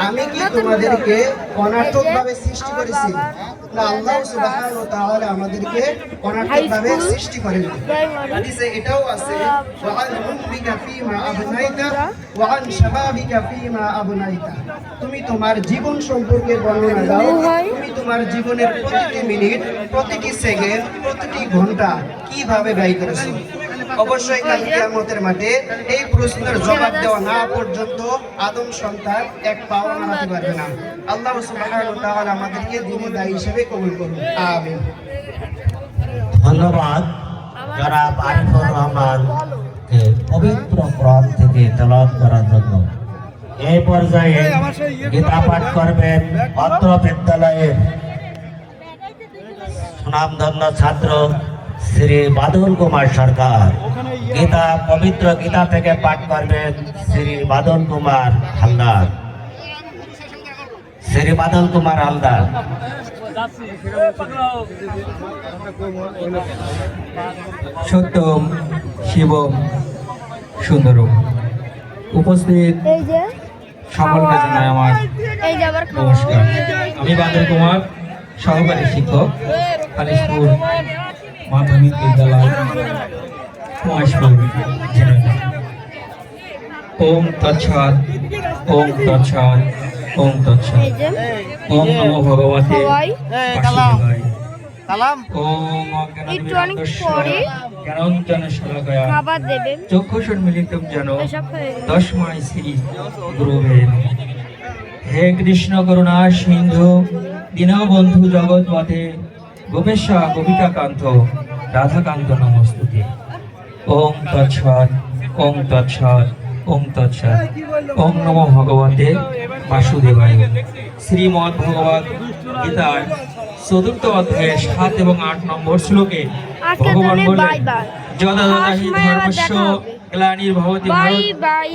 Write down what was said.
আমি কি তোমাদেরকে অনার্থকভাবে সৃষ্টি করেছি? না, আল্লাহ সুবহানাহু ওয়া তাআলা আমাদেরকে অনার্থকভাবে সৃষ্টি করেনি। হাদিসে এটাও আছে, ওয়া আন উম্মিকা ফীমা আবনাইতা ওয়া আন শাবাবিকা ফীমা আবনাইতা। তুমি তোমার জীবন সম্পর্কে বর্ণনা দাও। তুমি তোমার জীবনের প্রতিটি মিনিট, প্রতিটি সেকেন্ড, প্রতিটি ঘন্টা কিভাবে ব্যয় করেছো? অবশ্যই কাল কিয়ামতের মাঠে এই প্রশ্নের জবাব দেওয়া না পর্যন্ত আদম সন্তান এক পাও নাড়াতে পারবে না। আল্লাহ সুবহানাহু ওয়া তাআলা আমাদেরকে দিনের দায়ী হিসেবে কবুল করুন, আমিন। ধন্যবাদ জনাব আরিফুর রহমানকে পবিত্র কোরআন থেকে তেলাওয়াত করার জন্য। এই পর্যায়ে গীতা পাঠ করবেন অত্র বিদ্যালয়ের সুনামধন্য ছাত্র শ্রী বাদল কুমার সরকার। পবিত্র গীতা থেকে পাঠ করবেন শ্রী বাদল কুমার হালদার। শ্রী বাদল কুমার হালদার। সত্যম শিবম সুন্দরম। উপস্থিত সকলকে জানাই আমার নমস্কার। আমি বাদল কুমার, সহকারী শিক্ষক, খালিশপুর মাধ্যমিক বিদ্যালয়, মহেশপুর, ঝিনাইদহ। ওম তৎসৎ, ওম তৎসৎ, ওম তৎসৎ। ওম নমো ভগবতে বাসুদেবায়। ওম জ্ঞানাঞ্জনশলাকয়া চক্ষুষুন্মিলিতং যেন তস্मै শ্রী গুরুবে নমঃ। হে কৃষ্ণ করুণা সিন্ধু দীনবন্ধু জগৎপথে গোপেশ্বর গোপিকাকান্ত রাধাকান্ত নমস্তুতে। ওম তৎসৎ, ওম তৎসৎ, ওম তৎসৎ। ওম নমো ভগবতে বাসুদেবায়। শ্রীমদ্ ভগবত গীতার ৪র্থ অধ্যায়ে ৭ এবং ৮ নম্বর শ্লোকে ভগবান বলেন, যদা যদা হি ধর্মস্য গ্লানির্ভবতি ভারত